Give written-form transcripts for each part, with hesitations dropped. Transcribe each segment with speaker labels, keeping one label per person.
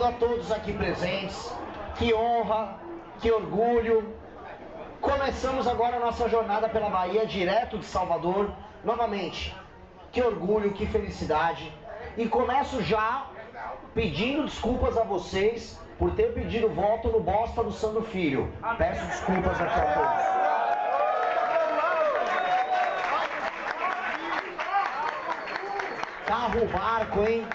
Speaker 1: Obrigado a todos aqui presentes. Que honra, que orgulho. Começamos agora a nossa jornada pela Bahia, direto de Salvador. Novamente, que orgulho, que felicidade. E começo já pedindo desculpas a vocês por ter pedido voto no bosta do Sandro Filho. Peço desculpas aqui a todos. Carro-barco, hein?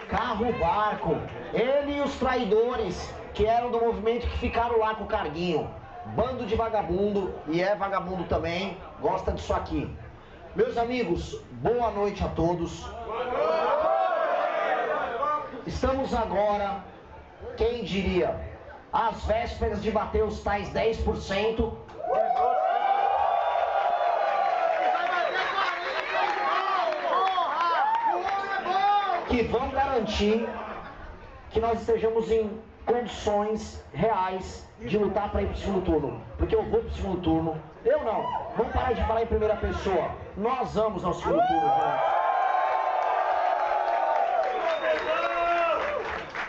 Speaker 1: Carro-barco. Ele e os traidores que eram do movimento que ficaram lá com o carguinho. Bando de vagabundo, e é vagabundo também, gosta disso aqui. Meus amigos, boa noite a todos. Estamos agora, quem diria, às vésperas de bater os tais 10%. Que vão garantir que nós estejamos em condições reais de lutar para ir para o segundo turno. Porque eu vou para o segundo turno. Eu não. Vamos parar de falar em primeira pessoa. Nós vamos ao segundo turno, gente.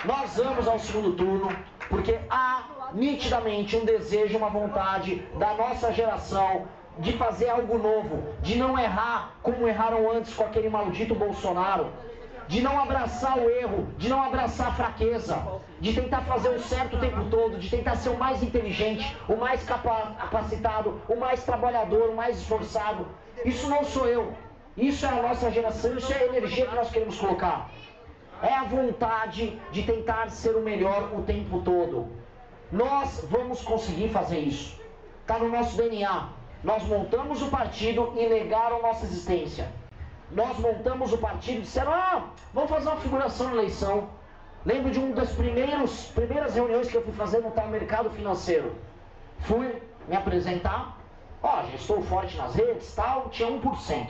Speaker 1: Nós vamos ao segundo turno porque há nitidamente um desejo, uma vontade da nossa geração de fazer algo novo, de não errar como erraram antes com aquele maldito Bolsonaro, de não abraçar o erro, de não abraçar a fraqueza, de tentar fazer o certo o tempo todo, de tentar ser o mais inteligente, o mais capacitado, o mais trabalhador, o mais esforçado. Isso não sou eu, isso é a nossa geração, isso é a energia que nós queremos colocar. É a vontade de tentar ser o melhor o tempo todo. Nós vamos conseguir fazer isso. Está no nosso DNA. Nós montamos o partido e negaram nossa existência. Nós montamos o partido e disseram, vamos fazer uma figuração na eleição. Lembro de uma das primeiras reuniões que eu fui fazer no tal mercado financeiro. Fui me apresentar, já estou forte nas redes, tal, tinha 1%.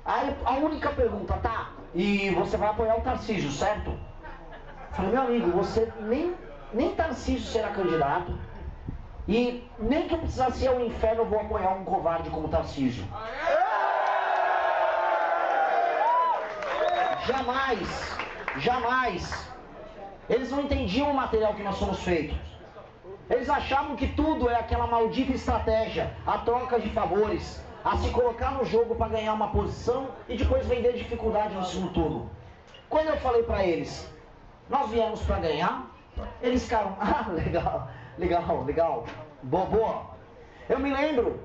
Speaker 1: Aí a única pergunta, tá, e você vai apoiar o Tarcísio, certo? Falei, meu amigo, você nem Tarcísio será candidato, e nem que eu precisasse ir ao inferno eu vou apoiar um covarde como Tarcísio. Jamais. Eles não entendiam o material que nós somos feitos. Eles achavam que tudo é aquela maldita estratégia, a troca de favores, a se colocar no jogo para ganhar uma posição e depois vender dificuldade no segundo turno. Quando eu falei para eles, nós viemos para ganhar, eles ficaram, legal, boa. Eu me lembro,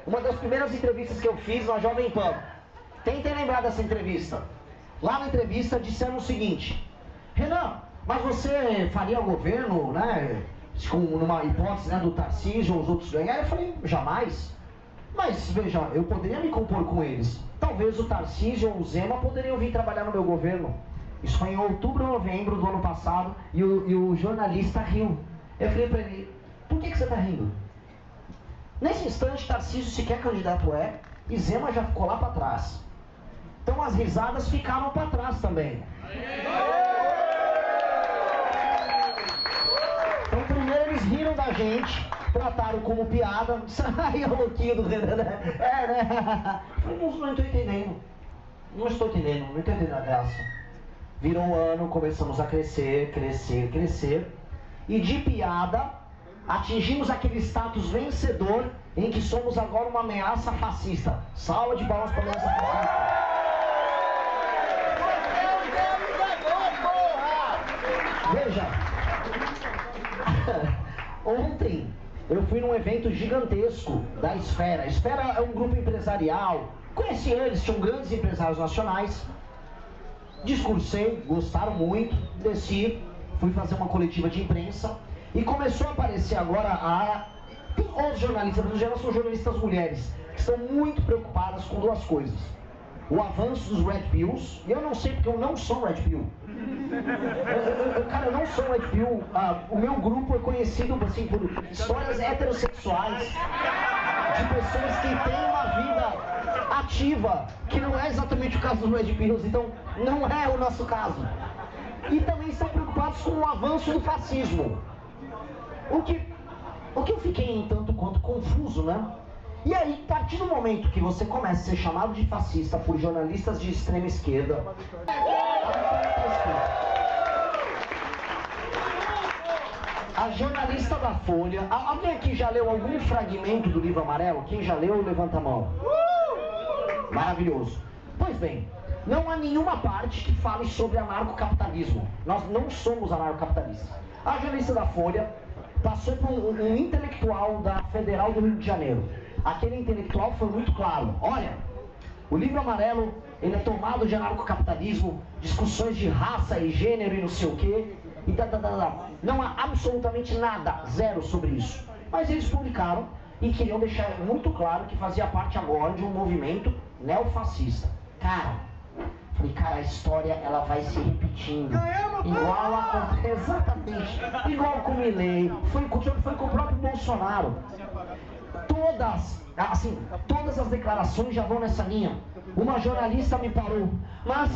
Speaker 1: uma das primeiras entrevistas que eu fiz na Jovem Pan. Tentem lembrar dessa entrevista. Lá na entrevista disseram o seguinte, Renan, mas você faria o governo, né, numa hipótese, né, do Tarcísio ou os outros ganharem? Eu falei, jamais. Mas veja, eu poderia me compor com eles. Talvez o Tarcísio ou o Zema poderiam vir trabalhar no meu governo. Isso foi em outubro ou novembro do ano passado e o jornalista riu. Eu falei para ele, por que você está rindo? Nesse instante, Tarcísio sequer candidato e Zema já ficou lá para trás. Então as risadas ficaram para trás também. Então primeiro eles riram da gente, trataram como piada. Aí é o louquinho do Renan, né? Eu não estou entendendo. Não estou entendendo a graça. Virou um ano, começamos a crescer. E de piada, atingimos aquele status vencedor em que somos agora uma ameaça fascista. Salva de palmas para a ameaça fascista. Veja, ontem eu fui num evento gigantesco da Esfera. A Esfera é um grupo empresarial. Conheci eles, tinham grandes empresários nacionais. Discursei, gostaram muito, desci, fui fazer uma coletiva de imprensa e começou a aparecer agora os jornalistas, no geral são jornalistas mulheres, que estão muito preocupadas com duas coisas. O avanço dos Red Pills, e eu não sei porque eu não sou Red Pill. Eu não sou Red Pill. O meu grupo é conhecido assim, por histórias heterossexuais, de pessoas que têm uma vida ativa, que não é exatamente o caso dos Red Pills, então não é o nosso caso. E também estão preocupados com o avanço do fascismo. O que eu fiquei um tanto quanto confuso, né? E aí, a partir do momento que você começa a ser chamado de fascista por jornalistas de extrema esquerda, A jornalista da Folha... Alguém aqui já leu algum fragmento do livro amarelo? Quem já leu, levanta a mão. Maravilhoso. Pois bem, não há nenhuma parte que fale sobre anarcocapitalismo. Nós não somos anarcocapitalistas. A jornalista da Folha passou por um intelectual da Federal do Rio de Janeiro. Aquele intelectual foi muito claro. Olha, o livro amarelo, ele é tomado de anarcocapitalismo, discussões de raça e gênero e não sei o quê. E não há absolutamente nada, zero sobre isso. Mas eles publicaram e queriam deixar muito claro que fazia parte agora de um movimento neofascista. Cara, a história ela vai se repetindo. Exatamente, igual com o Milei, foi com o próprio Bolsonaro. Todas as declarações já vão nessa linha. Uma jornalista me parou, mas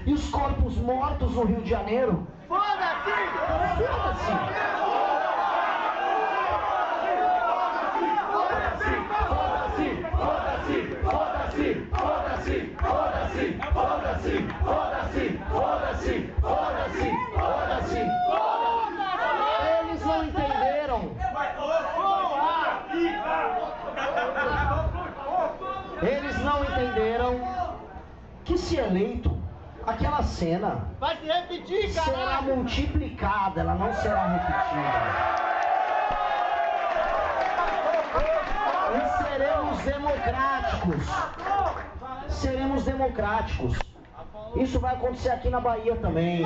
Speaker 1: e os corpos mortos no Rio de Janeiro? Foda-se! Eles não entenderam. Eles não entenderam que, se eleito, aquela cena
Speaker 2: vai se repetir, caralho.
Speaker 1: Será multiplicada, ela não será repetida. E seremos democráticos. Isso vai acontecer aqui na Bahia também.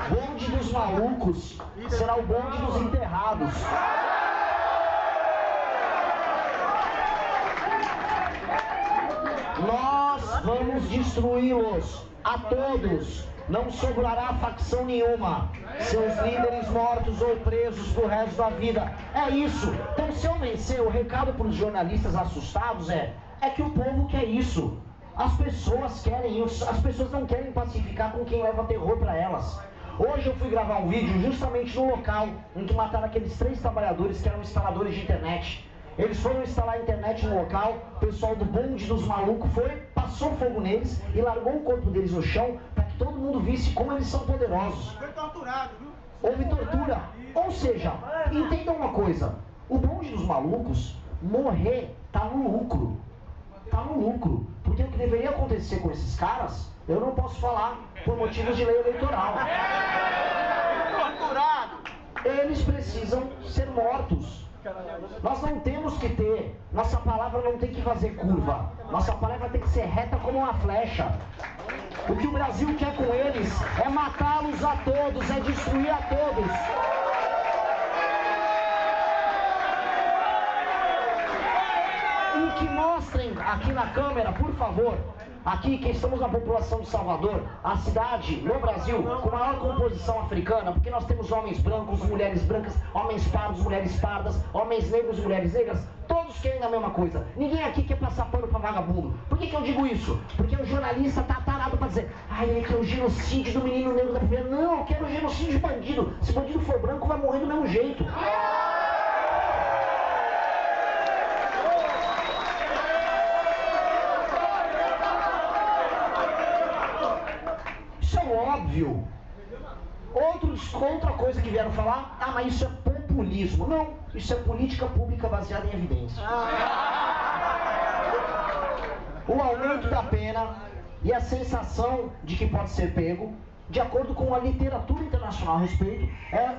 Speaker 1: Bonde dos malucos será o bonde dos enterrados. Nós vamos destruí-los a todos. Não sobrará facção nenhuma. Seus líderes mortos ou presos pro resto da vida. É isso. Então, se eu vencer, o recado para os jornalistas assustados é que o povo quer isso. As pessoas querem isso. As pessoas não querem pacificar com quem leva terror para elas. Hoje eu fui gravar um vídeo justamente no local em que mataram aqueles 3 trabalhadores que eram instaladores de internet. Eles foram instalar a internet no local, o pessoal do bonde dos malucos passou fogo neles e largou o corpo deles no chão para que todo mundo visse como eles são poderosos.
Speaker 2: Foi torturado, viu?
Speaker 1: Houve tortura. Ou seja, entendam uma coisa, o bonde dos malucos, morrer tá no lucro. Tá no lucro. Porque o que deveria acontecer com esses caras, eu não posso falar por motivos de lei eleitoral.
Speaker 2: Torturado!
Speaker 1: Eles precisam ser mortos. Nós não temos que ter, nossa palavra não tem que fazer curva, nossa palavra tem que ser reta como uma flecha. O que o Brasil quer com eles é matá-los a todos, é destruir a todos. E que mostrem aqui na câmera, por favor, aqui que estamos na população de Salvador, a cidade no Brasil com maior composição africana, porque nós temos homens brancos, mulheres brancas, homens pardos, mulheres pardas, homens negros, mulheres negras, todos querem a mesma coisa. Ninguém aqui quer passar pano pra vagabundo. Por que eu digo isso? Porque o jornalista tá tarado pra dizer, ele quer o genocídio do menino negro da primeira. Não, eu quero o genocídio de bandido. Se bandido for branco, vai morrer do mesmo jeito. Óbvio. Outra coisa que vieram falar, mas isso é populismo. Não, isso é política pública baseada em evidência. O aumento da pena e a sensação de que pode ser pego, de acordo com a literatura internacional a respeito,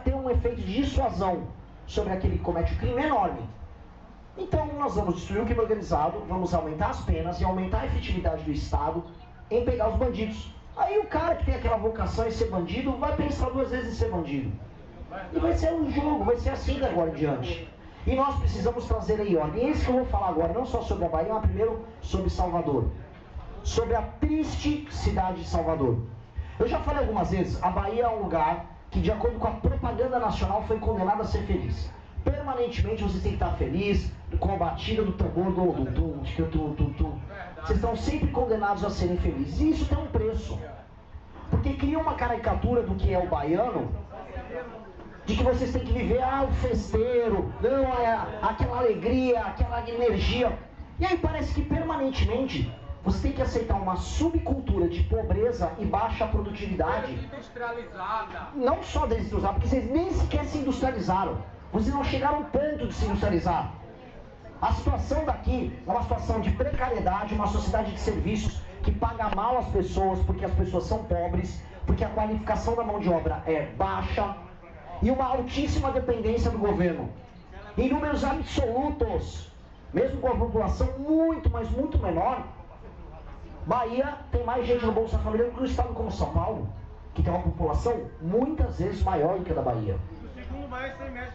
Speaker 1: ter um efeito de dissuasão sobre aquele que comete o crime enorme. Então nós vamos destruir o crime organizado, vamos aumentar as penas e aumentar a efetividade do Estado em pegar os bandidos. Aí o cara que tem aquela vocação em ser bandido vai pensar 2 vezes em ser bandido. E vai ser um jogo, vai ser assim da agora em diante. E nós precisamos trazer aí ordem. E isso que eu vou falar agora, não só sobre a Bahia, mas primeiro sobre Salvador. Sobre a triste cidade de Salvador. Eu já falei algumas vezes, a Bahia é um lugar que, de acordo com a propaganda nacional, foi condenado a ser feliz. Permanentemente você tem que estar feliz com a batida do tambor do tum. Vocês estão sempre condenados a serem felizes. E isso tem um preço. Porque cria uma caricatura do que é o baiano, de que vocês têm que viver o festeiro, aquela alegria, aquela energia. E aí parece que permanentemente Você tem que aceitar uma subcultura de pobreza e baixa produtividade.
Speaker 2: Industrializada.
Speaker 1: Não só desindustrializada, porque vocês nem sequer se industrializaram. Vocês não chegaram ao ponto de se industrializar. A situação daqui é uma situação de precariedade, uma sociedade de serviços que paga mal as pessoas porque as pessoas são pobres, porque a qualificação da mão de obra é baixa e uma altíssima dependência do governo. Em números absolutos, mesmo com a população muito, mas muito menor, Bahia tem mais gente no Bolsa Família do que um estado como São Paulo, que tem uma população muitas vezes maior do que a da Bahia.
Speaker 2: O segundo maior ICMS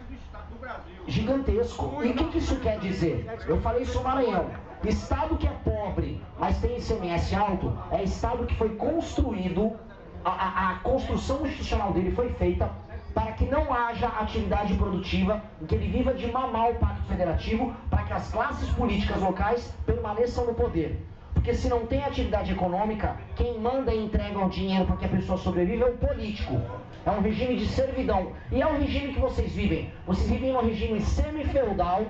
Speaker 2: do Brasil.
Speaker 1: Gigantesco. E o que isso quer dizer? Eu falei isso no Maranhão. Estado que é pobre, mas tem ICMS alto, é estado que foi construído, a construção institucional dele foi feita para que não haja atividade produtiva, que ele viva de mamar o Pacto Federativo, para que as classes políticas locais permaneçam no poder. Porque se não tem atividade econômica, quem manda e entrega o dinheiro para que a pessoa sobreviva é o político. É um regime de servidão. E é o regime que vocês vivem. Vocês vivem em um regime semi-feudal,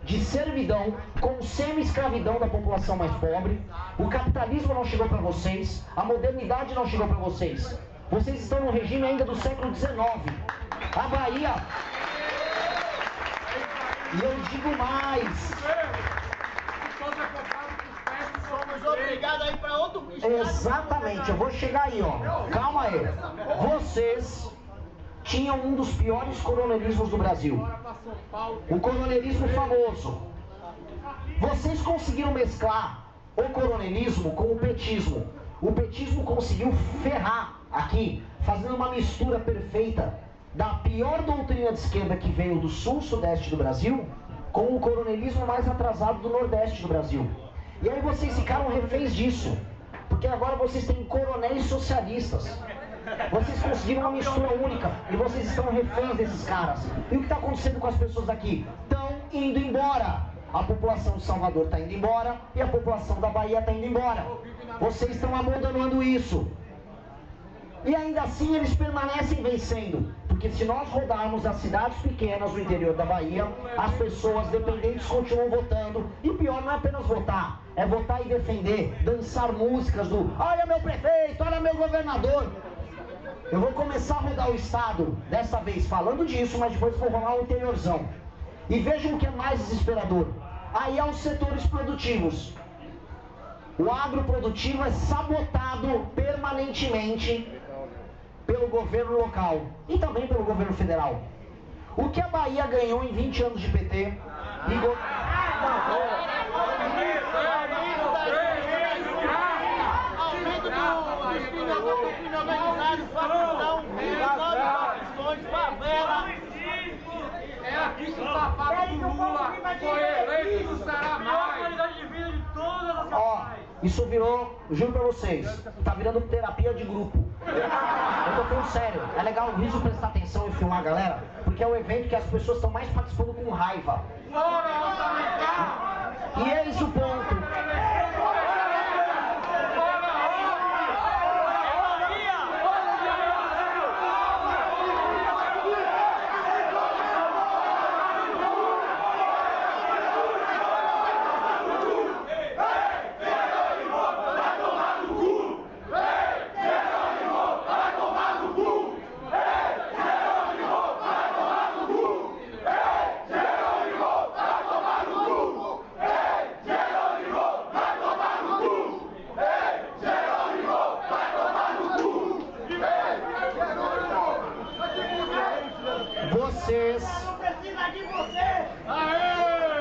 Speaker 1: de servidão, com semi-escravidão da população mais pobre. O capitalismo não chegou para vocês, a modernidade não chegou para vocês. Vocês estão num regime ainda do século XIX. A Bahia... E eu digo mais...
Speaker 2: Somos obrigados a ir para outro estado.
Speaker 1: Exatamente, eu vou chegar aí, ó. Calma aí. Vocês tinham um dos piores coronelismos do Brasil. O coronelismo famoso. Vocês conseguiram mesclar o coronelismo com o petismo. O petismo conseguiu ferrar aqui, fazendo uma mistura perfeita da pior doutrina de esquerda que veio do sul-sudeste do Brasil com o coronelismo mais atrasado do nordeste do Brasil. E aí vocês ficaram reféns disso, porque agora vocês têm coronéis socialistas. Vocês conseguiram uma mistura única e vocês estão reféns desses caras. E o que está acontecendo com as pessoas aqui? Estão indo embora. A população de Salvador está indo embora e a população da Bahia está indo embora. Vocês estão abandonando isso. E ainda assim eles permanecem vencendo. Porque se nós rodarmos as cidades pequenas do interior da Bahia, as pessoas dependentes continuam votando. E o pior não é apenas votar, é votar e defender, dançar músicas do olha meu prefeito, olha meu governador. Eu vou começar a rodar o estado, dessa vez falando disso, mas depois vou rolar o interiorzão. E vejam o que é mais desesperador. Aí há os setores produtivos. O agroprodutivo é sabotado permanentemente pelo governo local e também pelo governo federal. O que a Bahia ganhou em 20 anos de PT?
Speaker 2: Aumento do crime organizado, facção, facções, favela.
Speaker 3: É aqui que o safado do Lula foi eleito do Ceará mais. Qualidade de vida de todas as
Speaker 1: Ó, isso virou, juro pra vocês, tá virando terapia de grupo. Eu tô falando sério, é legal o riso prestar atenção e filmar a galera, porque é o evento que as pessoas estão mais participando com raiva. E eis o ponto.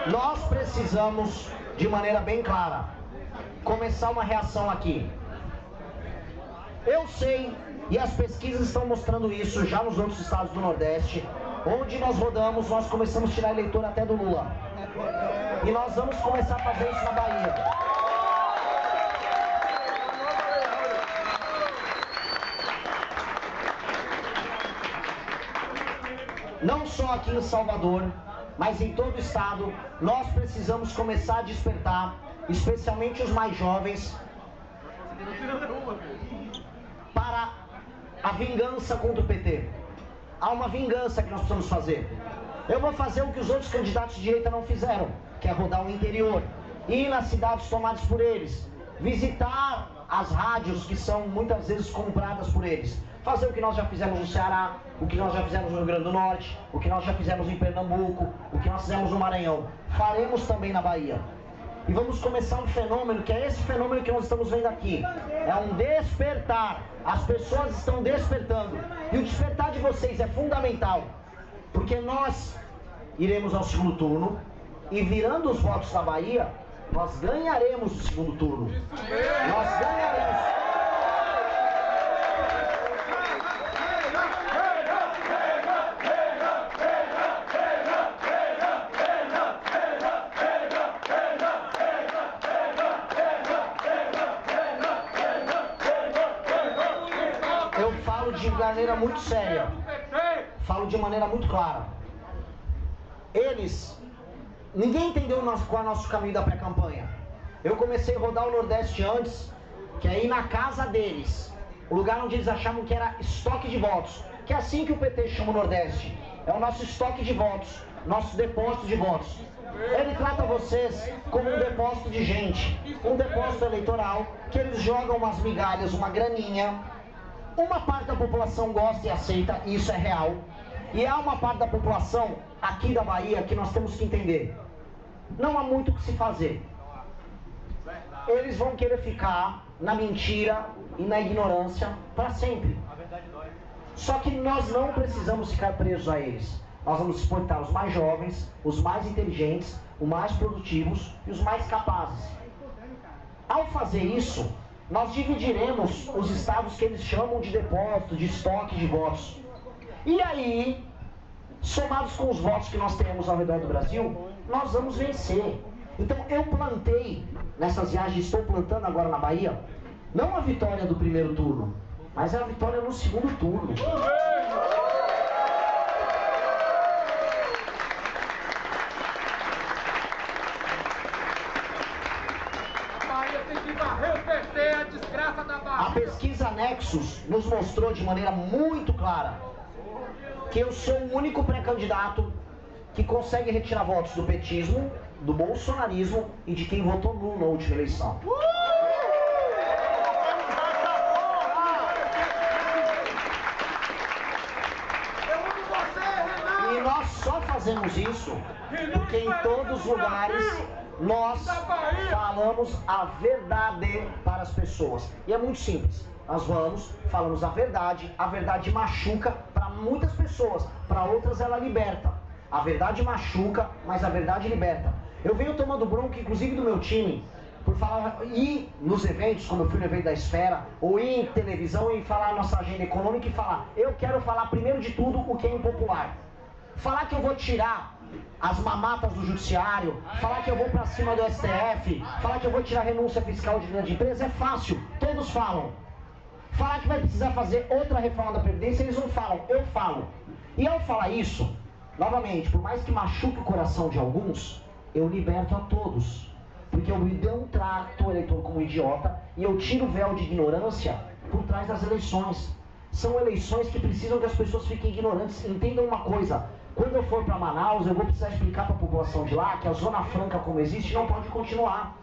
Speaker 1: Nós precisamos, de maneira bem clara, começar uma reação aqui. Eu sei, e as pesquisas estão mostrando isso já nos outros estados do Nordeste, onde nós rodamos, nós começamos a tirar eleitor até do Lula. E nós vamos começar a fazer isso na Bahia. Não só aqui em Salvador, mas em todo o estado, nós precisamos começar a despertar, especialmente os mais jovens, para a vingança contra o PT. Há uma vingança que nós precisamos fazer. Eu vou fazer o que os outros candidatos de direita não fizeram, que é rodar o interior, ir nas cidades tomadas por eles, visitar as rádios que são muitas vezes compradas por eles, fazer o que nós já fizemos no Ceará, o que nós já fizemos no Rio Grande do Norte, o que nós já fizemos em Pernambuco, o que nós fizemos no Maranhão, faremos também na Bahia. E vamos começar um fenômeno, que é esse fenômeno que nós estamos vendo aqui. É um despertar. As pessoas estão despertando. E o despertar de vocês é fundamental. Porque nós iremos ao segundo turno e, virando os votos da Bahia, nós ganharemos o segundo turno. Nós ganharemos. De maneira muito séria, falo de maneira muito clara. Ninguém entendeu qual é o nosso caminho da pré-campanha. Eu comecei a rodar o Nordeste antes, que é ir na casa deles, o lugar onde eles achavam que era estoque de votos, que é assim que o PT chama o Nordeste, é o nosso estoque de votos, nosso depósito de votos. Ele trata vocês como um depósito de gente, um depósito eleitoral, que eles jogam umas migalhas, uma graninha. Uma parte da população gosta e aceita, e isso é real. E há uma parte da população aqui da Bahia que nós temos que entender. Não há muito o que se fazer. Eles vão querer ficar na mentira e na ignorância para sempre. Só que nós não precisamos ficar presos a eles. Nós vamos exportar os mais jovens, os mais inteligentes, os mais produtivos e os mais capazes. Ao fazer isso, nós dividiremos os estados que eles chamam de depósito, de estoque de votos. E aí, somados com os votos que nós temos ao redor do Brasil, nós vamos vencer. Então eu plantei, nessas viagens, estou plantando agora na Bahia, não a vitória do primeiro turno, mas a vitória no segundo turno. A pesquisa Nexus nos mostrou de maneira muito clara que eu sou o único pré-candidato que consegue retirar votos do petismo, do bolsonarismo e de quem votou nulo na última eleição. E nós só fazemos isso porque em todos os lugares nós falamos a verdade para as pessoas. E é muito simples. Nós falamos a verdade machuca para muitas pessoas, para outras ela liberta. A verdade machuca, mas a verdade liberta. Eu venho tomando bronca, inclusive do meu time, por falar, ir nos eventos, como eu fui no evento da Esfera, ou ir em televisão e falar a nossa agenda econômica e falar, eu quero falar primeiro de tudo o que é impopular. Falar que eu vou tirar as mamatas do judiciário, falar que eu vou pra cima do STF, falar que eu vou tirar renúncia fiscal de grande empresa é fácil, todos falam. Falar que vai precisar fazer outra reforma da Previdência, eles não falam, eu falo. E ao falar isso, novamente, por mais que machuque o coração de alguns, eu liberto a todos. Porque eu não trato o eleitor como idiota e eu tiro o véu de ignorância por trás das eleições. São eleições que precisam que as pessoas fiquem ignorantes. Entendam uma coisa, quando eu for para Manaus, eu vou precisar explicar para a população de lá que a Zona Franca como existe não pode continuar.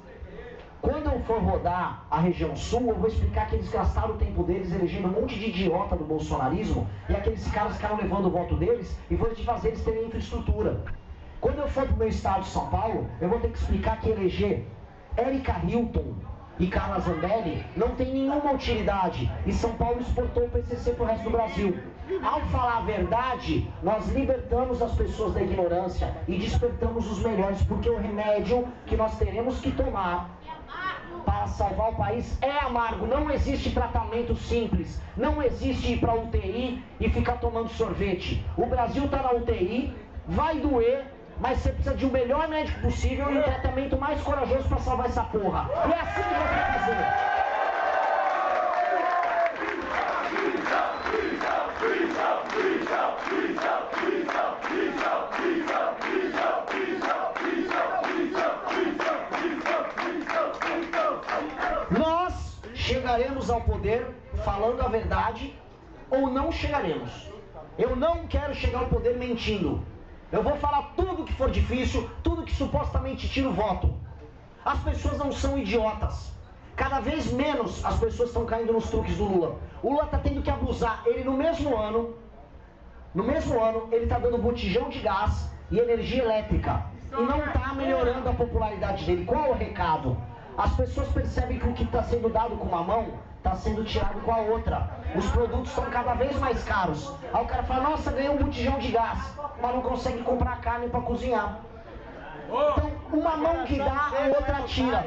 Speaker 1: Quando eu for rodar a região sul, eu vou explicar que eles gastaram o tempo deles elegendo um monte de idiota do bolsonarismo e aqueles caras ficaram levando o voto deles e vou te fazer eles terem infraestrutura. Quando eu for para o meu estado de São Paulo, eu vou ter que explicar que eleger Érica Hilton e Carla Zambelli não tem nenhuma utilidade e São Paulo exportou o PCC para o resto do Brasil. Ao falar a verdade, nós libertamos as pessoas da ignorância e despertamos os melhores, porque o remédio que nós teremos que tomar para salvar o país é amargo. Não existe tratamento simples, não existe ir para a UTI e ficar tomando sorvete. O Brasil está na UTI, vai doer, mas você precisa de um melhor médico possível e um tratamento mais corajoso para salvar essa porra. E é assim que você vai fazer. Nós chegaremos ao poder falando a verdade ou não chegaremos. Eu não quero chegar ao poder mentindo. Eu vou falar tudo que for difícil, tudo que supostamente tira o voto. As pessoas não são idiotas. Cada vez menos as pessoas estão caindo nos truques do Lula. O Lula está tendo que abusar. Ele no mesmo ano, ele está dando botijão de gás e energia elétrica. E não está melhorando a popularidade dele. Qual é o recado? As pessoas percebem que o que está sendo dado com uma mão está sendo tirado com a outra. Os produtos estão cada vez mais caros. Aí o cara fala, nossa, ganhei um botijão de gás, mas não consegue comprar carne para cozinhar. Então, uma mão que dá, a outra tira.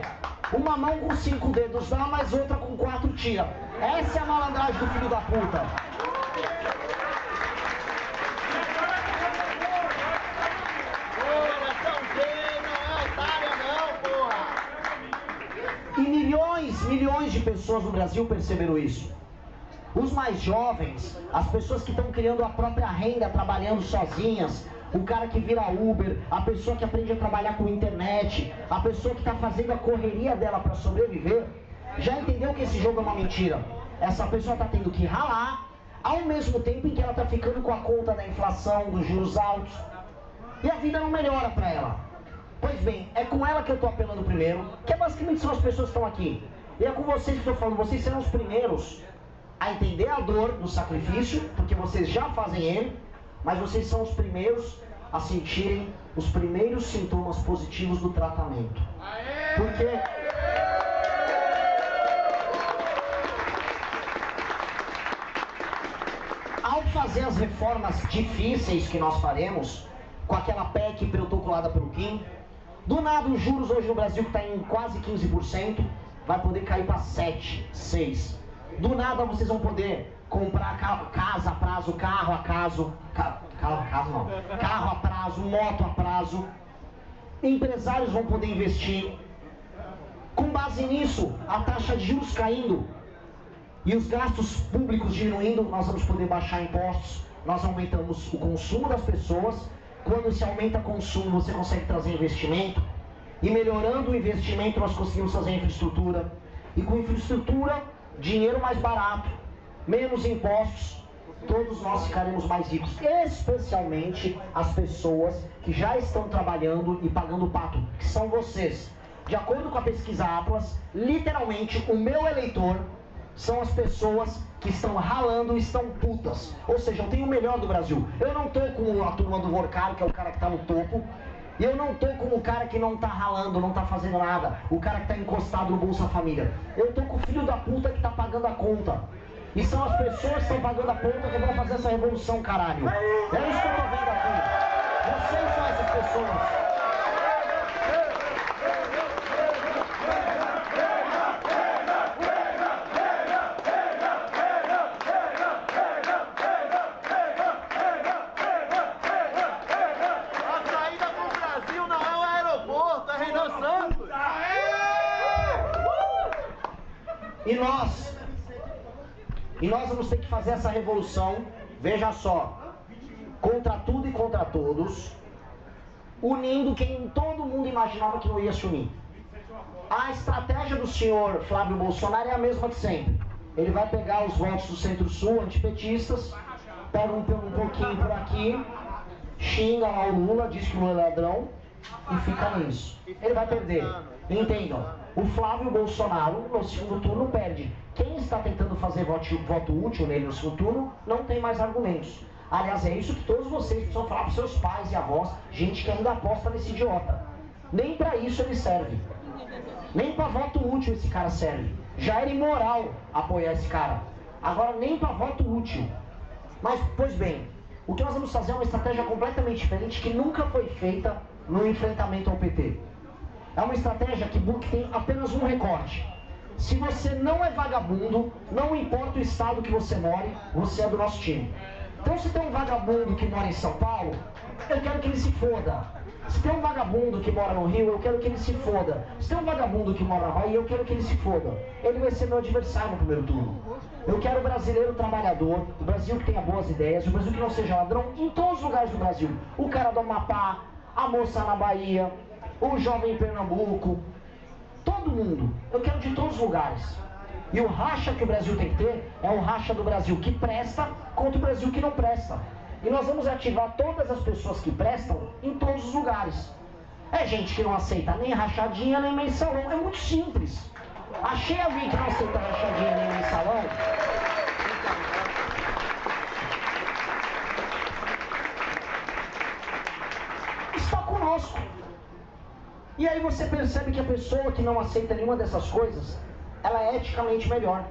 Speaker 1: Uma mão com 5 dedos dá, mas outra com 4 tira. Essa é a malandragem do filho da puta. E milhões de pessoas no Brasil perceberam isso. Os mais jovens, as pessoas que estão criando a própria renda, trabalhando sozinhas, o cara que vira Uber, a pessoa que aprende a trabalhar com internet, a pessoa que está fazendo a correria dela para sobreviver, já entendeu que esse jogo é uma mentira. Essa pessoa está tendo que ralar, ao mesmo tempo em que ela está ficando com a conta da inflação, dos juros altos, e a vida não melhora para ela. Pois bem, é com ela que eu estou apelando primeiro, que basicamente são as pessoas que estão aqui. E é com vocês que eu estou falando, vocês serão os primeiros a entender a dor do sacrifício, porque vocês já fazem ele, mas vocês são os primeiros a sentirem os primeiros sintomas positivos do tratamento. Porque ao fazer as reformas difíceis que nós faremos, com aquela PEC protocolada pelo Kim, do nada os juros hoje no Brasil, que está em quase 15%, vai poder cair para 7, 6. Do nada vocês vão poder comprar casa a prazo, carro a prazo, carro a prazo, moto a prazo. Empresários vão poder investir. Com base nisso, a taxa de juros caindo e os gastos públicos diminuindo, nós vamos poder baixar impostos, nós aumentamos o consumo das pessoas. Quando se aumenta o consumo, você consegue trazer investimento. E melhorando o investimento, nós conseguimos fazer infraestrutura. E com infraestrutura, dinheiro mais barato, menos impostos, todos nós ficaremos mais ricos. Especialmente as pessoas que já estão trabalhando e pagando o pato, que são vocês. De acordo com a pesquisa Atlas, literalmente, o meu eleitor são as pessoas que estão ralando e estão putas. Ou seja, eu tenho o melhor do Brasil. Eu não tô com a turma do Vorcar, que é o cara que tá no topo. E eu não tô com o cara que não tá ralando, não tá fazendo nada. O cara que tá encostado no Bolsa Família. Eu tô com o filho da puta que tá pagando a conta. E são as pessoas que estão pagando a conta que vão fazer essa revolução, caralho. É isso que eu tô vendo aqui. Vocês são essas pessoas. E nós vamos ter que fazer essa revolução, veja só, contra tudo e contra todos, unindo quem todo mundo imaginava que não ia se unir. A estratégia do senhor Flávio Bolsonaro é a mesma de sempre. Ele vai pegar os votos do Centro-Sul, antipetistas, pega um pouquinho por aqui, xinga lá o Lula, diz que o Lula é ladrão e fica nisso. Ele vai perder. Entendam, o Flávio Bolsonaro no segundo turno perde. Quem está tentando fazer voto útil nele no segundo turno não tem mais argumentos. Aliás, é isso que todos vocês precisam falar para os seus pais e avós, gente que ainda aposta nesse idiota. Nem para isso ele serve. Nem para voto útil esse cara serve. Já era imoral apoiar esse cara. Agora nem para voto útil. Mas, pois bem, o que nós vamos fazer é uma estratégia completamente diferente que nunca foi feita no enfrentamento ao PT. É uma estratégia que tem apenas um recorte. Se você não é vagabundo, não importa o estado que você more, você é do nosso time. Então se tem um vagabundo que mora em São Paulo, eu quero que ele se foda. Se tem um vagabundo que mora no Rio, eu quero que ele se foda. Se tem um vagabundo que mora na Bahia, eu quero que ele se foda. Ele vai ser meu adversário no primeiro turno. Eu quero o brasileiro trabalhador, o Brasil que tenha boas ideias, o Brasil que não seja ladrão em todos os lugares do Brasil. O cara do Amapá, a moça na Bahia, o jovem em Pernambuco, todo mundo. Eu quero de todos os lugares. E o racha que o Brasil tem que ter é um racha do Brasil que presta contra o Brasil que não presta. E nós vamos ativar todas as pessoas que prestam em todos os lugares. É gente que não aceita nem rachadinha, nem mensalão. É muito simples. Achei alguém que não aceita rachadinha nem no salão? Está conosco. E aí você percebe que a pessoa que não aceita nenhuma dessas coisas, ela é eticamente melhor.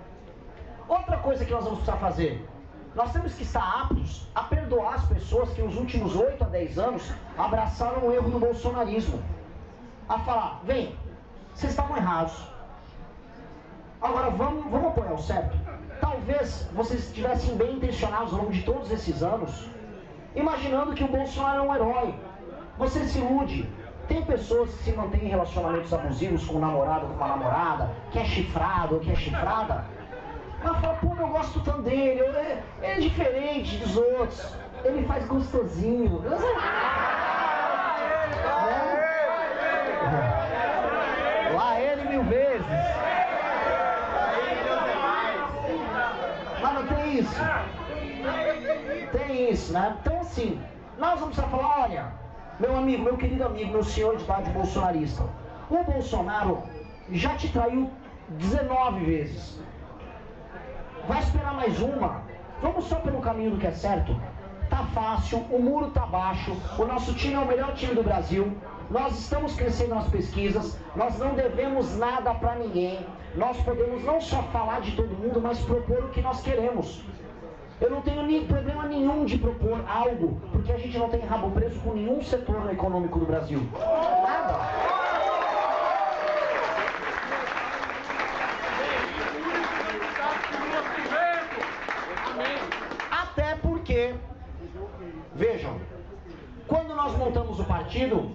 Speaker 1: Outra coisa que nós vamos precisar fazer, nós temos que estar aptos a perdoar as pessoas que nos últimos 8 a 10 anos abraçaram o erro do bolsonarismo. A falar, vem, vocês estavam errados. Agora vamos apoiar o certo. Talvez vocês estivessem bem intencionados ao longo de todos esses anos, imaginando que o Bolsonaro é um herói. Você se ilude. Tem pessoas que se mantêm em relacionamentos abusivos com um namorado, com uma namorada, que é chifrado ou que é chifrada. Ela fala, pô, eu gosto tanto dele, ele é diferente dos outros, ele faz gostosinho. Lá ele 1000 vezes. Mas não tem isso. Tem isso, né? Então assim, nós vamos precisar falar, olha, meu amigo, meu querido amigo, meu senhor de idade bolsonarista, o Bolsonaro já te traiu 19 vezes. Vai esperar mais uma? Vamos só pelo caminho do que é certo? Tá fácil, o muro tá baixo, o nosso time é o melhor time do Brasil, nós estamos crescendo nas pesquisas, nós não devemos nada pra ninguém, nós podemos não só falar de todo mundo, mas propor o que nós queremos. Eu não tenho problema nenhum de propor algo, porque a gente não tem rabo preso com nenhum setor econômico do Brasil. Nada. Até porque, vejam, quando nós montamos o partido,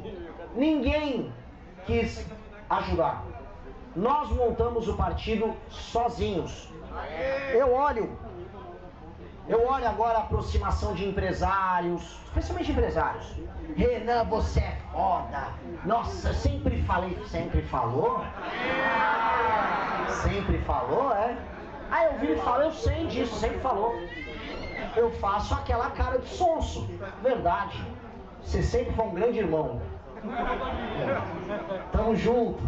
Speaker 1: ninguém quis ajudar. Nós montamos o partido sozinhos. Eu olho agora a aproximação de empresários, especialmente empresários. Renan, você é foda. Nossa, eu sempre falei, sempre falou? Sempre falou, é? Ah, eu vi ele falar, eu sei disso, sempre falou. Eu faço aquela cara de sonso. Verdade. Você sempre foi um grande irmão. Tamo junto.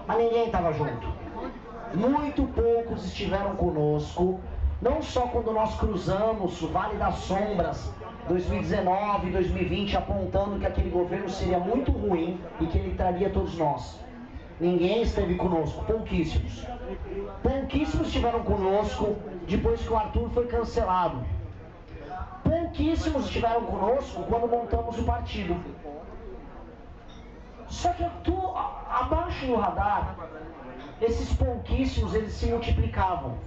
Speaker 1: Mas ninguém tava junto. Muito poucos estiveram conosco. Não só quando nós cruzamos o Vale das Sombras 2019 e 2020, apontando que aquele governo seria muito ruim e que ele traria todos nós. Ninguém esteve conosco, pouquíssimos. Pouquíssimos estiveram conosco depois que o Arthur foi cancelado. Pouquíssimos estiveram conosco quando montamos o partido. Só que abaixo do radar, esses pouquíssimos, eles se multiplicavam.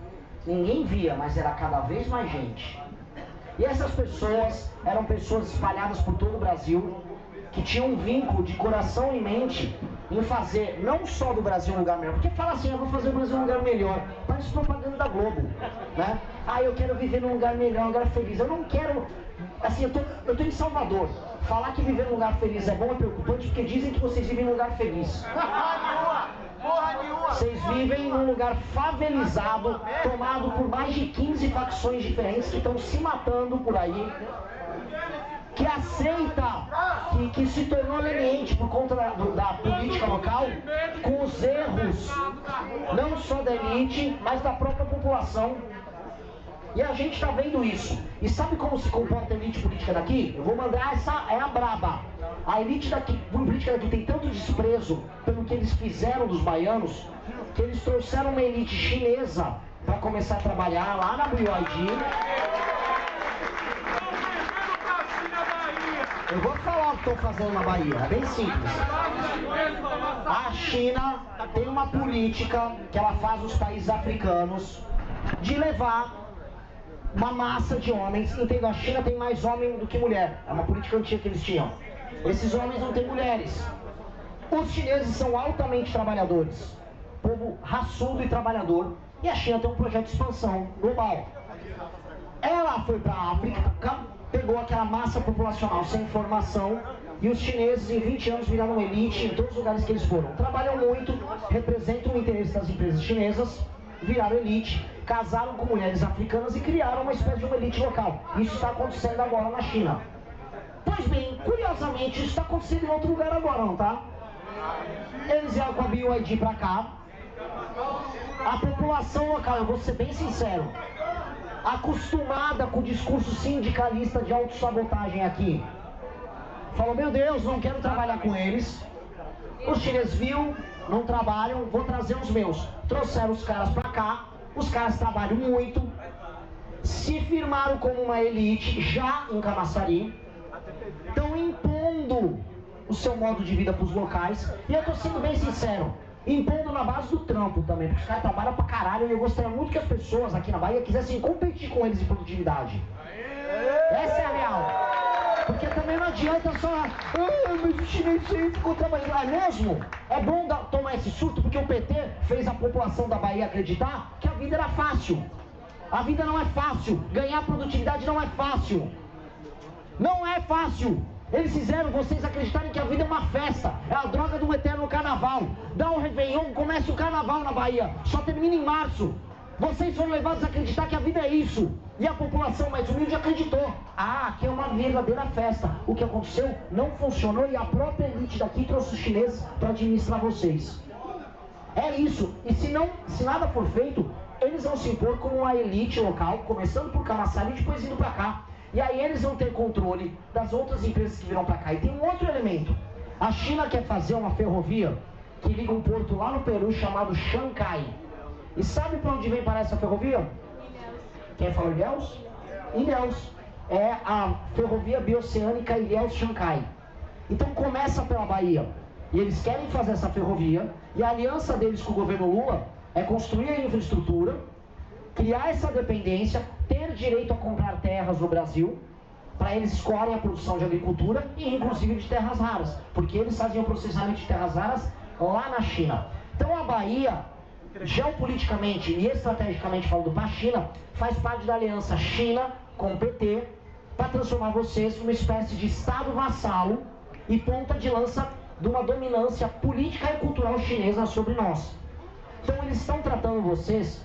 Speaker 1: Ninguém via, mas era cada vez mais gente. E essas pessoas eram pessoas espalhadas por todo o Brasil, que tinham um vínculo de coração e mente em fazer não só do Brasil um lugar melhor, porque fala assim, eu vou fazer o Brasil um lugar melhor, parece propaganda da Globo, né? Ah, eu quero viver num lugar melhor, um lugar feliz. Eu não quero, assim, eu tô em Salvador. Falar que viver num lugar feliz é bom é preocupante, porque dizem que vocês vivem num lugar feliz.
Speaker 2: Porra nenhuma!
Speaker 1: Vocês vivem num lugar favelizado, tomado por mais de 15 facções diferentes que estão se matando por aí, que aceita, que se tornou leniente por conta da política local, com os erros, não só da elite, mas da própria população. E a gente está vendo isso. E sabe como se comporta a elite política daqui? Eu vou mandar essa, é a braba. A elite política daqui tem tanto desprezo pelo que eles fizeram dos baianos, que eles trouxeram uma elite chinesa para começar a trabalhar lá na BYD. Eu vou falar o que estão fazendo na Bahia, é bem simples. A China tem uma política que ela faz nos países africanos de levar uma massa de homens. Entendo, a China tem mais homem do que mulher. É uma política antiga que eles tinham. Esses homens não têm mulheres. Os chineses são altamente trabalhadores. Povo raçudo e trabalhador. E a China tem um projeto de expansão global. Ela foi para a África, pegou aquela massa populacional sem formação, e os chineses em 20 anos viraram elite em todos os lugares que eles foram. Trabalham muito, representam o interesse das empresas chinesas, viraram elite, casaram com mulheres africanas e criaram uma espécie de uma elite local. Isso está acontecendo agora na China. Pois bem, curiosamente, isso está acontecendo em outro lugar agora, não tá? Eles vieram com a BYD para cá, A população local, eu vou ser bem sincero, acostumada com o discurso sindicalista de autossabotagem aqui, falou, meu Deus, não quero trabalhar com eles. Os chineses viram, não trabalham, vou trazer os meus. Trouxeram os caras pra cá, os caras trabalham muito, se firmaram como uma elite já em Camaçari, estão impondo o seu modo de vida pros locais, e eu tô sendo bem sincero, impondo na base do trampo também, porque os caras trabalham pra caralho, e eu gostaria muito que as pessoas aqui na Bahia quisessem competir com eles em produtividade. Essa é a real. Porque também não adianta só, mas o chinês ficou trabalhando lá mesmo. É bom tomar esse surto, porque o PT fez a população da Bahia acreditar que a vida era fácil. A vida não é fácil, ganhar produtividade não é fácil. Não é fácil. Eles fizeram vocês acreditarem que a vida é uma festa, é a droga do eterno carnaval. Dá um Réveillon, começa o carnaval na Bahia, só termina em março. Vocês foram levados a acreditar que a vida é isso. E a população mais humilde acreditou. Ah, aqui é uma verdadeira festa. O que aconteceu não funcionou e a própria elite daqui trouxe os chineses para administrar vocês. É isso. E se nada for feito, eles vão se impor como uma elite local, começando por Camaçari e depois indo para cá. E aí eles vão ter controle das outras empresas que virão para cá. E tem um outro elemento. A China quer fazer uma ferrovia que liga um porto lá no Peru chamado Xangai. E sabe para onde vem parar essa ferrovia? Quem falou Ilhéus? Ilhéus. É a ferrovia bioceânica Ilhéus-Xangai. Então começa pela Bahia. E eles querem fazer essa ferrovia. E a aliança deles com o governo Lula é construir a infraestrutura, criar essa dependência, ter direito a comprar terras no Brasil, para eles escolhem a produção de agricultura e inclusive de terras raras. Porque eles faziam processamento de terras raras lá na China. Então a Bahia, geopoliticamente e estrategicamente falando para a China, faz parte da aliança China com o PT para transformar vocês numa espécie de estado vassalo e ponta de lança de uma dominância política e cultural chinesa sobre nós. Então eles estão tratando vocês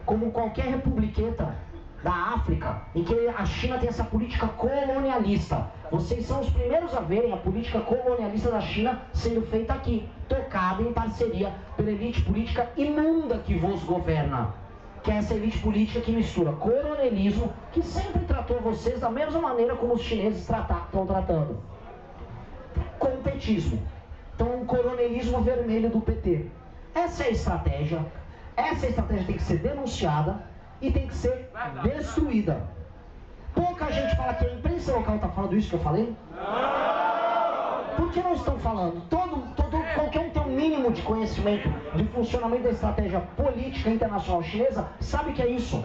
Speaker 1: como qualquer republiqueta da África, em que a China tem essa política colonialista. Vocês são os primeiros a verem a política colonialista da China sendo feita aqui, tocada em parceria pela elite política imunda que vos governa. Que é essa elite política que mistura coronelismo, que sempre tratou vocês da mesma maneira como os chineses estão tratando, com o petismo. Então, o coronelismo vermelho do PT. Essa é a estratégia. Essa estratégia tem que ser denunciada e tem que ser destruída. Pouca gente fala que a imprensa local está falando isso que eu falei? Não! Por que não estão falando? Qualquer um tem um mínimo de conhecimento do funcionamento da estratégia política internacional chinesa sabe que é isso.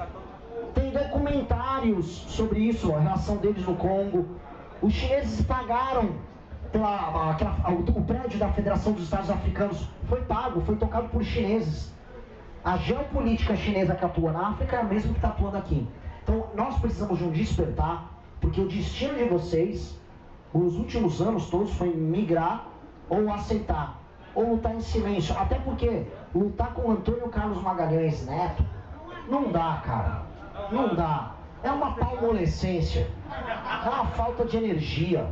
Speaker 1: Tem documentários sobre isso, a relação deles no Congo. Os chineses pagaram o prédio da Federação dos Estados Africanos, foi pago, foi tocado por chineses. A geopolítica chinesa que atua na África é a mesma que está atuando aqui. Então, nós precisamos de um despertar, porque o destino de vocês, os últimos anos todos, foi migrar ou aceitar, ou lutar em silêncio. Até porque lutar com o Antônio Carlos Magalhães Neto, não dá, cara. Não dá. É uma palmolescência. É uma falta de energia.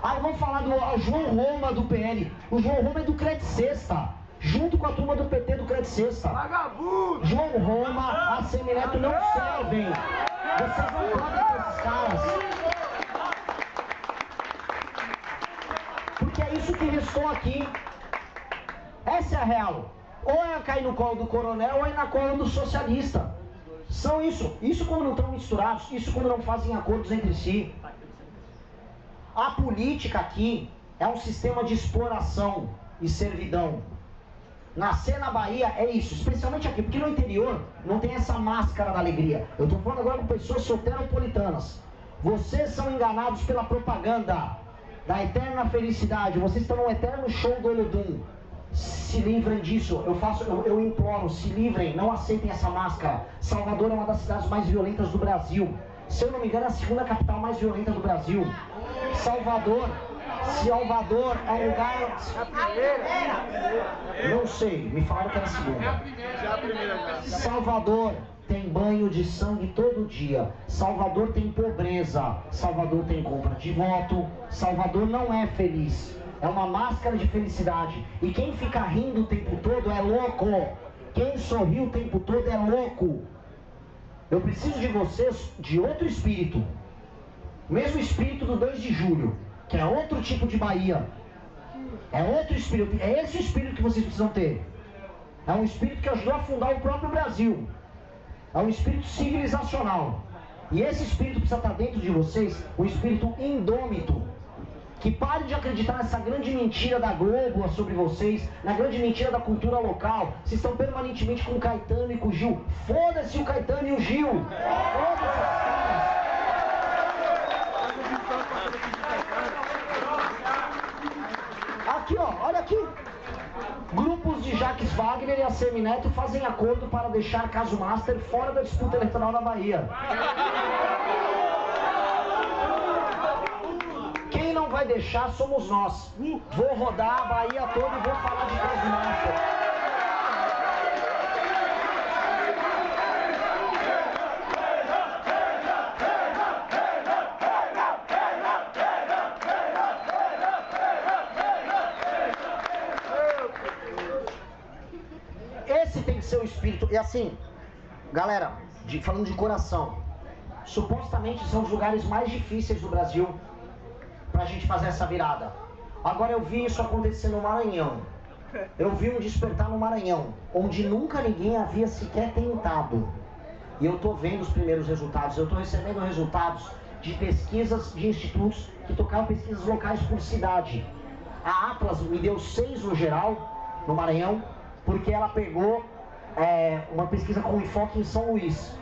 Speaker 1: Aí vamos falar do João Roma do PL. O João Roma é do Cred Sexta, junto com a turma do PT do Cred Sexta.
Speaker 2: Vagabundo!
Speaker 1: João Roma, a Semineto não servem. Vocês não podem ter esses caras. Porque é isso que restou aqui. Essa é a real. Ou é cair no colo do coronel ou é na cola do socialista. São isso. Isso quando não estão misturados. Isso quando não fazem acordos entre si. A política aqui é um sistema de exploração e servidão. Nascer na Bahia é isso, especialmente aqui, porque no interior não tem essa máscara da alegria. Eu estou falando agora com pessoas soteropolitanas. Vocês são enganados pela propaganda da eterna felicidade. Vocês estão num eterno show do Olodum. Se livrem disso, eu imploro, se livrem, não aceitem essa máscara. Salvador é uma das cidades mais violentas do Brasil. Se eu não me engano, é a segunda capital mais violenta do Brasil. Salvador é um lugar... Não sei, me falaram que era a segunda. Salvador tem banho de sangue todo dia. Salvador tem pobreza. Salvador tem compra de voto. Salvador não é feliz. É uma máscara de felicidade. E quem fica rindo o tempo todo é louco. Quem sorri o tempo todo é louco. Eu preciso de vocês de outro espírito. Mesmo espírito do 2 de julho, que é outro tipo de Bahia. É outro espírito. É esse espírito que vocês precisam ter. É um espírito que ajudou a fundar o próprio Brasil. É um espírito civilizacional. E esse espírito precisa estar dentro de vocês, o espírito indômito. Que pare de acreditar nessa grande mentira da Globo sobre vocês, na grande mentira da cultura local. Vocês estão permanentemente com o Caetano e com o Gil. Foda-se o Caetano e o Gil. Foda-se os caras. Aqui, ó, olha aqui. Grupos de Jacques Wagner e ACM Neto fazem acordo para deixar Caso Master fora da disputa eleitoral na Bahia. Quem não vai deixar somos nós. Vou rodar a Bahia toda e vou falar de Caso Master. Esse tem que ser o espírito. E assim, galera, falando de coração, supostamente são os lugares mais difíceis do Brasil pra gente fazer essa virada. Agora eu vi isso acontecer no Maranhão. Eu vi um despertar no Maranhão, onde nunca ninguém havia sequer tentado. E eu tô vendo os primeiros resultados. Eu tô recebendo resultados de pesquisas de institutos que tocaram pesquisas locais por cidade. A Atlas me deu 6 no geral, no Maranhão, porque ela pegou uma pesquisa com enfoque em São Luís.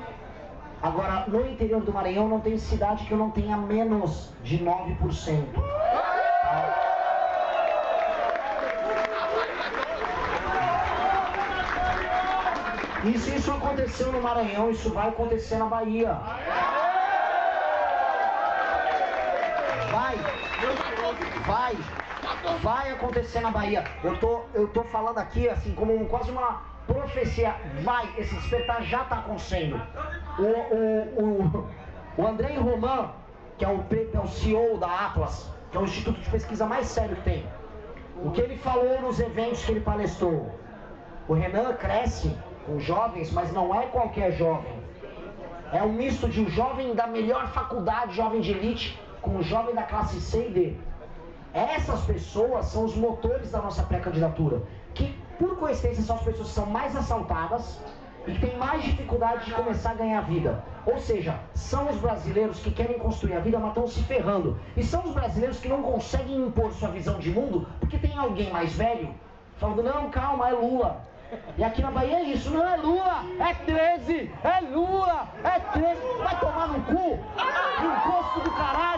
Speaker 1: Agora, no interior do Maranhão não tem cidade que eu não tenha menos de 9%. E se isso aconteceu no Maranhão, isso vai acontecer na Bahia. Vai acontecer na Bahia. Eu tô falando aqui assim como quase uma profecia. Esse despertar já está acontecendo. O Andrei Roman, que é o CEO da Atlas, que é o instituto de pesquisa mais sério que tem, o que ele falou nos eventos que ele palestrou: o Renan cresce com jovens, mas não é qualquer jovem. É um misto de um jovem da melhor faculdade, jovem de elite, com um jovem da classe C e D. Essas pessoas são os motores da nossa pré-candidatura, que por coincidência são as pessoas que são mais assaltadas e que têm mais dificuldade de começar a ganhar vida. Ou seja, são os brasileiros que querem construir a vida, mas estão se ferrando. E são os brasileiros que não conseguem impor sua visão de mundo porque tem alguém mais velho falando: não, calma, é Lula. E aqui na Bahia é isso: não é Lula, é 13, é Lula, é 13. Vai tomar no cu, encosto do caralho.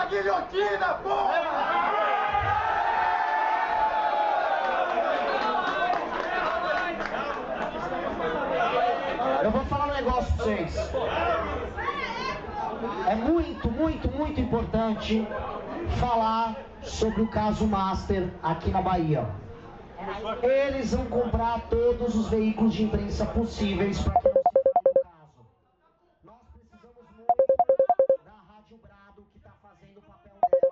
Speaker 2: Guilhotina, porra!
Speaker 1: Eu vou falar um negócio pra vocês. É muito, muito, muito importante falar sobre o caso Master aqui na Bahia. Eles vão comprar todos os veículos de imprensa possíveis para que não se fale do caso. Nós precisamos muito da Rádio Brado, que está fazendo o papel dela.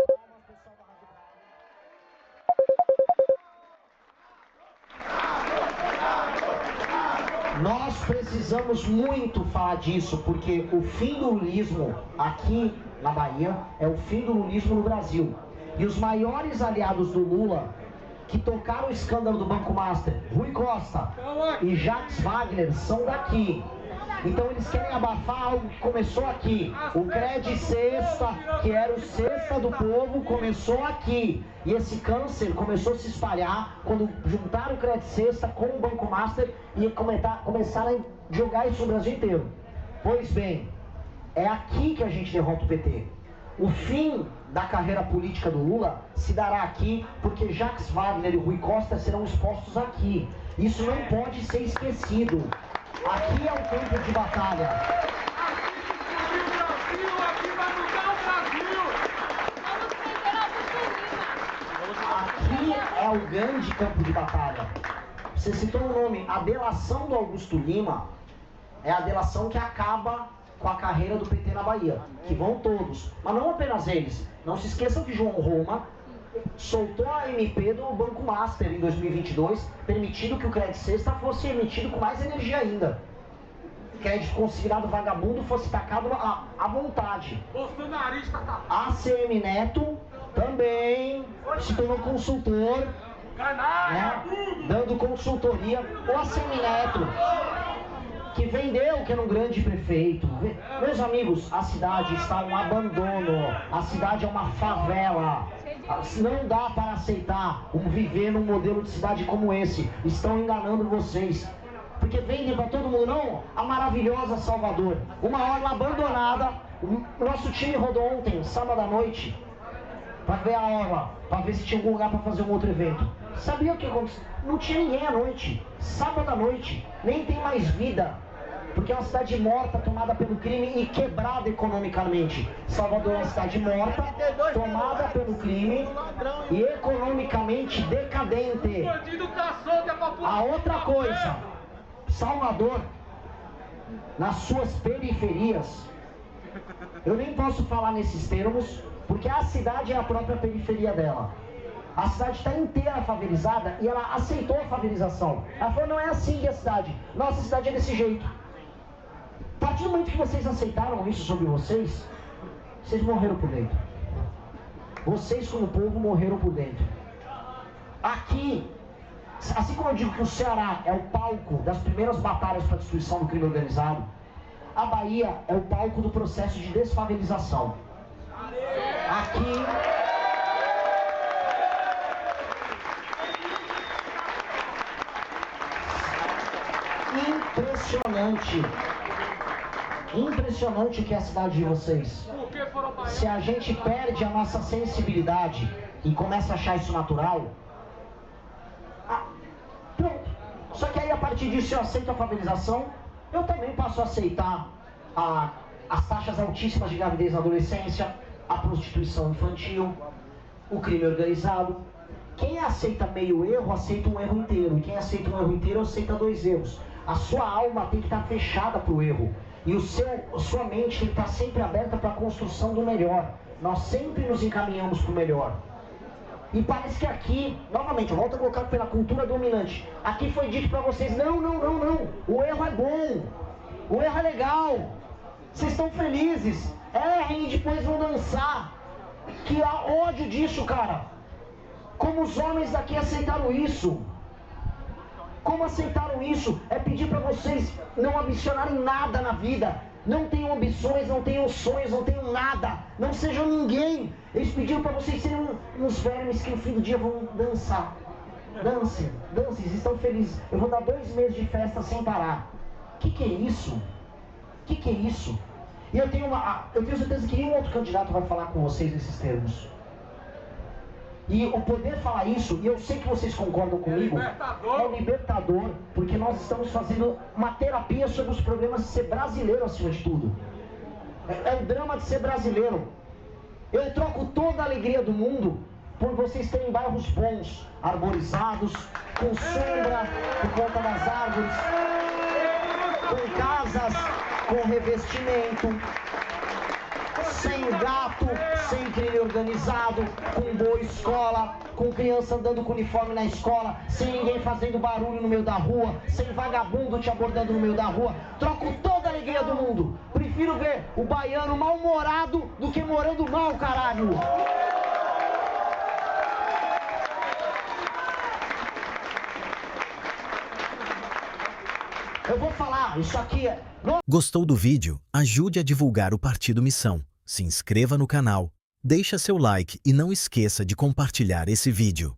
Speaker 1: Palmas, pessoal da Rádio Brado. Nós precisamos muito falar disso, porque o fim do lulismo aqui na Bahia é o fim do lulismo no Brasil. E os maiores aliados do Lula, que tocaram o escândalo do Banco Master, Rui Costa e Jacques Wagner, são daqui. Então eles querem abafar algo que começou aqui. O Cred Sexta, que era o Sexta do Povo, começou aqui. E esse câncer começou a se espalhar quando juntaram o Cred Sexta com o Banco Master e começaram a jogar isso no Brasil inteiro. Pois bem, é aqui que a gente derrota o PT. O fim da carreira política do Lula se dará aqui, porque Jacques Wagner e Rui Costa serão expostos aqui. Isso não pode ser esquecido. Aqui é o campo de batalha. aqui é o grande campo de batalha. Você citou o nome, a delação do Augusto Lima é a delação que acaba com a carreira do PT na Bahia, que vão todos, mas não apenas eles. Não se esqueçam que João Roma soltou a MP do Banco Master em 2022, permitindo que o crédito sexta fosse emitido com mais energia ainda. Crédito considerado vagabundo fosse tacado à vontade.
Speaker 3: Bolsonarista tá.
Speaker 1: ACM Neto também se tornou consultor, né, dando consultoria. O ACM Neto, que vendeu que era um grande prefeito. Meus amigos, a cidade está um abandono, a cidade é uma favela. Não dá para aceitar viver num modelo de cidade como esse. Estão enganando vocês. Porque vendem para todo mundo, não, a maravilhosa Salvador. Uma orla abandonada. O nosso time rodou ontem, sábado à noite, para ver a orla, para ver se tinha algum lugar para fazer um outro evento. Sabia o que aconteceu? Não tinha ninguém à noite. Sábado à noite, nem tem mais vida. Porque é uma cidade morta, tomada pelo crime e quebrada economicamente. Salvador é uma cidade morta, tomada pelo crime e economicamente decadente. A outra coisa, Salvador, nas suas periferias, eu nem posso falar nesses termos, porque a cidade é a própria periferia dela. A cidade está inteira favelizada e ela aceitou a favelização. Ela falou, não é assim que é a cidade. Nossa cidade é desse jeito. A partir do momento que vocês aceitaram isso sobre vocês, vocês morreram por dentro. Vocês, como povo, morreram por dentro. Aqui, assim como eu digo que o Ceará é o palco das primeiras batalhas para a destruição do crime organizado, a Bahia é o palco do processo de desfavelização. Aqui... Impressionante o que é a cidade de vocês. Se a gente perde a nossa sensibilidade e começa a achar isso natural, pronto. Só que aí a partir disso eu aceito a favelização, eu também passo a aceitar as taxas altíssimas de gravidez na adolescência, a prostituição infantil, o crime organizado. Quem aceita meio erro, aceita um erro inteiro. E quem aceita um erro inteiro, aceita 2 erros. A sua alma tem que estar fechada para o erro. E sua mente tem que estar sempre aberta para a construção do melhor. Nós sempre nos encaminhamos para o melhor. E parece que aqui, novamente, eu volto a colocar pela cultura dominante. Aqui foi dito para vocês, não. O erro é bom. O erro é legal. Vocês estão felizes. Errem e depois vão dançar. Que há ódio disso, cara. Como os homens daqui aceitaram isso? Como aceitaram isso? É pedir para vocês não ambicionarem nada na vida. Não tenham ambições, não tenham sonhos, não tenham nada. Não sejam ninguém. Eles pediram para vocês serem uns vermes que no fim do dia vão dançar. Dancem, estão felizes. Eu vou dar 2 meses de festa sem parar. Que é isso? Que é isso? E eu tenho certeza que nenhum outro candidato vai falar com vocês nesses termos. E o poder falar isso, e eu sei que vocês concordam comigo, é libertador, porque nós estamos fazendo uma terapia sobre os problemas de ser brasileiro acima de tudo. É o drama de ser brasileiro. Eu troco toda a alegria do mundo por vocês terem bairros bons, arborizados, com sombra por conta das árvores, com casas com revestimento, sem gato, sem crime organizado, com boa escola, com criança andando com uniforme na escola, sem ninguém fazendo barulho no meio da rua, sem vagabundo te abordando no meio da rua. Troco toda a alegria do mundo. Prefiro ver o baiano mal-humorado do que morando mal, caralho. Eu vou falar, isso aqui é...
Speaker 4: Gostou do vídeo? Ajude a divulgar o Partido Missão. Se inscreva no canal, deixa seu like e não esqueça de compartilhar esse vídeo.